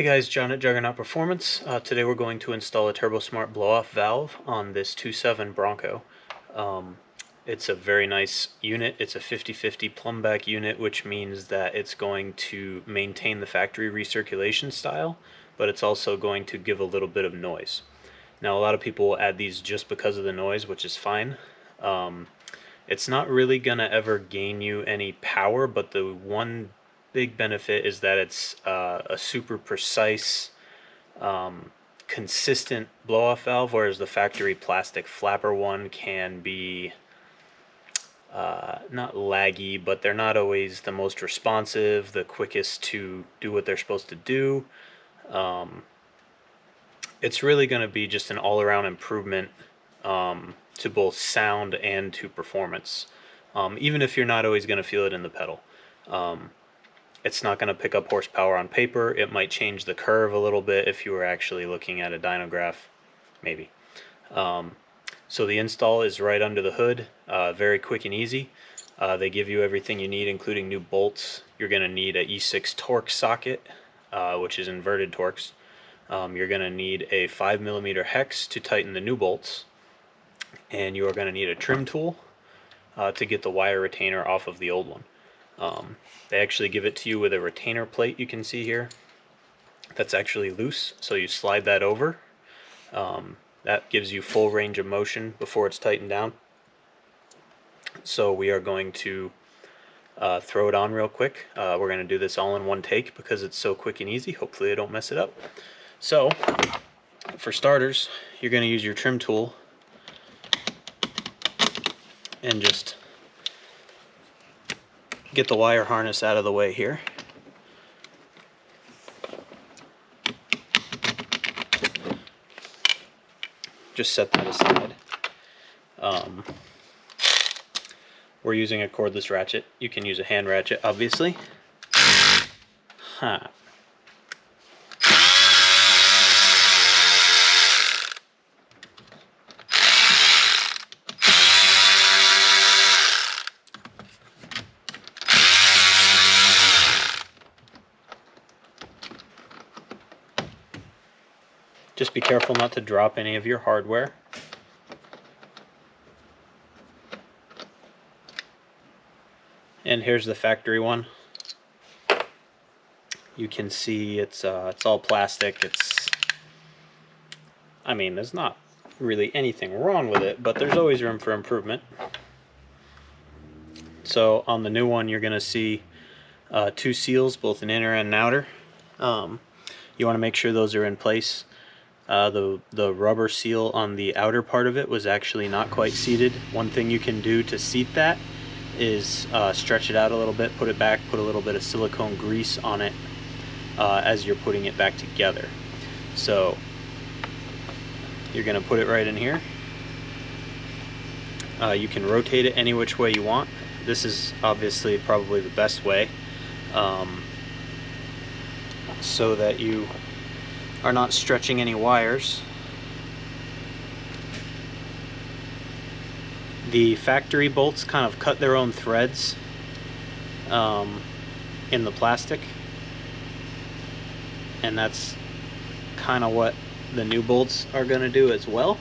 Hey guys, John at Juggernaut Performance. Today we're going to install a Turbosmart blow-off valve on this 2.7 Bronco. It's a very nice unit. It's a 50-50 plumb-back unit, which means that it's going to maintain the factory recirculation style, but it's also going to give a little bit of noise. Now, a lot of people will add these just because of the noise, which is fine. It's not really going to ever gain you any power, but the one big benefit is that it's a super precise, consistent blow-off valve, whereas the factory plastic flapper one can be not laggy, but they're not always the most responsive, the quickest to do what they're supposed to do. It's really going to be just an all-around improvement to both sound and to performance, even if you're not always going to feel it in the pedal. It's not going to pick up horsepower on paper. It might change the curve a little bit if you were actually looking at a dynograph, maybe. So the install is right under the hood, very quick and easy. They give you everything you need, including new bolts. You're going to need a E6 Torx socket, which is inverted Torx. You're going to need a 5mm hex to tighten the new bolts, and you are going to need a trim tool to get the wire retainer off of the old one. They actually give it to you with a retainer plate, you can see here, that's actually loose, so you slide that over. That gives you full range of motion before it's tightened down. So we are going to throw it on real quick. We're going to do this all in one take because it's so quick and easy. Hopefully I don't mess it up. So, for starters, you're going to use your trim tool and just get the wire harness out of the way here. Just set that aside. We're using a cordless ratchet. You can use a hand ratchet, obviously. Just be careful not to drop any of your hardware. And here's the factory one. You can see it's all plastic. I mean, there's not really anything wrong with it, but there's always room for improvement. So on the new one, you're going to see two seals, both an inner and an outer. You want to make sure those are in place. The rubber seal on the outer part of it was actually not quite seated. One thing you can do to seat that is stretch it out a little bit, put it back, put a little bit of silicone grease on it as you're putting it back together. So you're going to put it right in here. You can rotate it any which way you want. This is obviously probably the best way, so that you are not stretching any wires. The factory bolts kind of cut their own threads in the plastic, and that's kind of what the new bolts are going to do as well.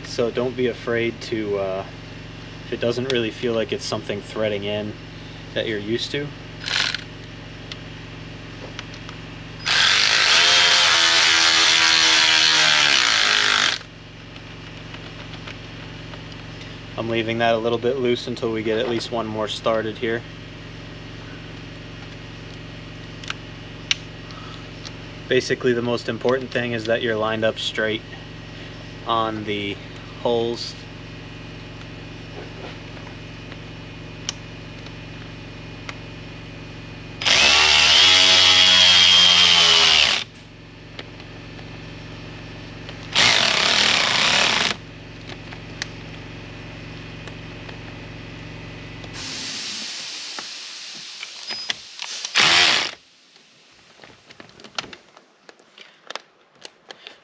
So don't be afraid to, if it doesn't really feel like it's something threading in that you're used to, I'm leaving that a little bit loose until we get at least one more started here. Basically, the most important thing is that you're lined up straight on the holes.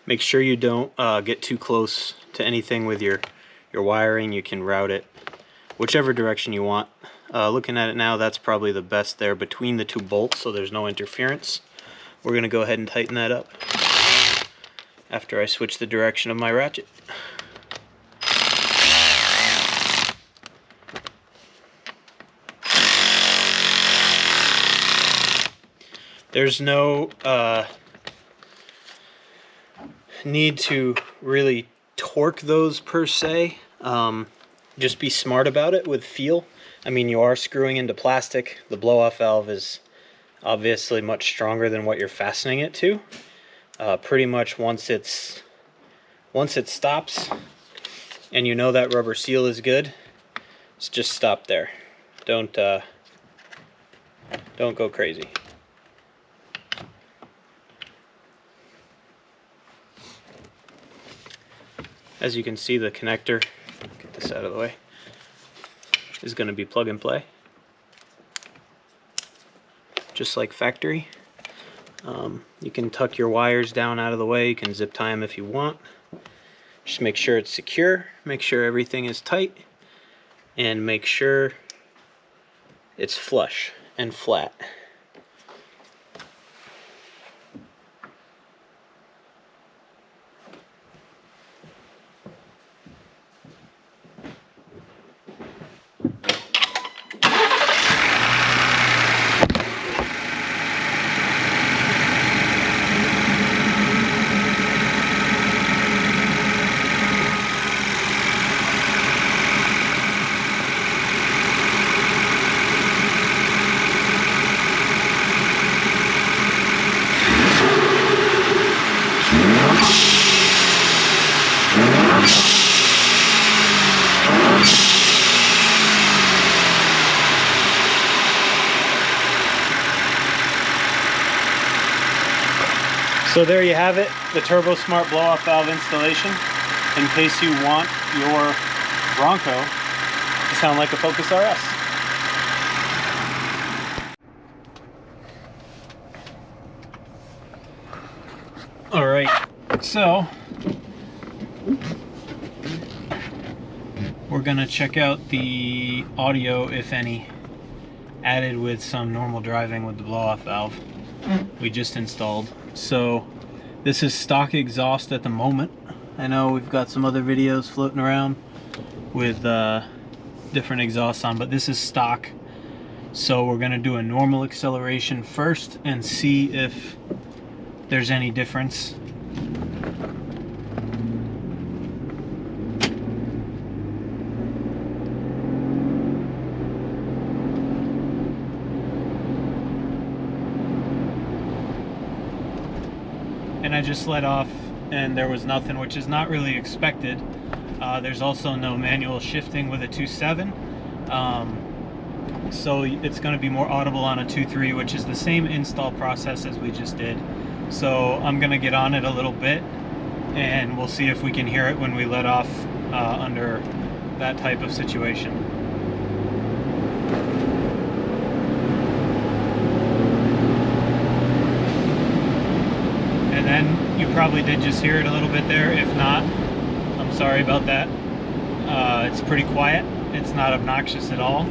Make sure you don't get too close to anything with your wiring. You can route it whichever direction you want. Looking at it now, that's probably the best there between the two bolts, so there's no interference. We're going to go ahead and tighten that up after I switch the direction of my ratchet. There's no need to really torque those per se. Just be smart about it with feel. I mean, you are screwing into plastic. The blow-off valve is obviously much stronger than what you're fastening it to. Pretty much once it stops and you know that rubber seal is good, it's just stop there. Don't go crazy. As you can see, the connector, get this out of the way, is going to be plug and play, just like factory. You can tuck your wires down out of the way, you can zip tie them if you want. Just make sure it's secure, make sure everything is tight, and make sure it's flush and flat. So there you have it, the Turbosmart blow-off valve installation, in case you want your Bronco to sound like a Focus RS. Alright, so we're gonna check out the audio, if any, added with some normal driving with the blow-off valve we just installed. So this is stock exhaust at the moment. I know we've got some other videos floating around with different exhausts on, but this is stock. So we're gonna do a normal acceleration first and see if there's any difference. And I just let off and there was nothing, which is not really expected. There's also no manual shifting with a 2.7, so it's going to be more audible on a 2.3, which is the same install process as we just did. So I'm going to get on it a little bit and we'll see if we can hear it when we let off under that type of situation. And then you probably did just hear it a little bit there. If not, I'm sorry about that. It's pretty quiet. It's not obnoxious at all.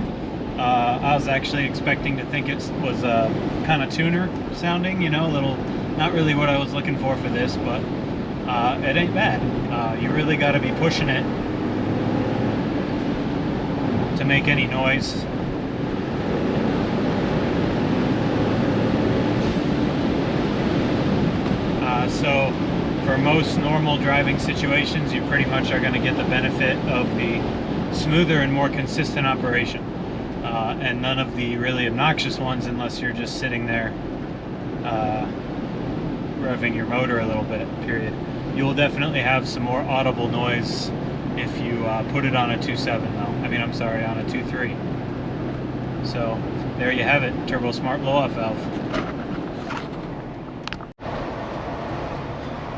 I was actually expecting to think it was a kind of tuner sounding, you know, a little, not really what I was looking for this, but it ain't bad. You really got to be pushing it to make any noise. So for most normal driving situations, you pretty much are going to get the benefit of the smoother and more consistent operation, and none of the really obnoxious ones unless you're just sitting there revving your motor a little bit, period. You will definitely have some more audible noise if you put it on a 2.7 though. I mean, I'm sorry, on a 2.3. So there you have it, Turbosmart blow-off valve.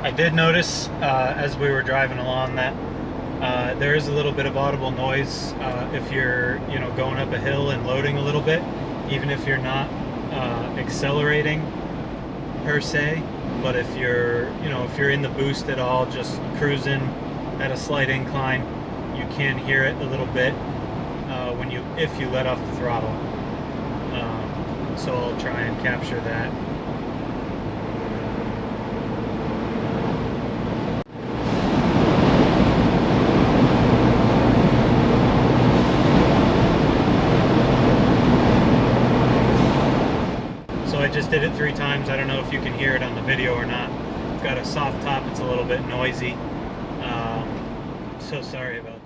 I did notice as we were driving along that there is a little bit of audible noise if you're, you know, going up a hill and loading a little bit, even if you're not accelerating per se. But if you're, you know, if you're in the boost at all, just cruising at a slight incline, you can hear it a little bit. if you let off the throttle. So I'll try and capture that. So I just did it 3 times. I don't know if you can hear it on the video or not. I've got a soft top, it's a little bit noisy. So sorry about that.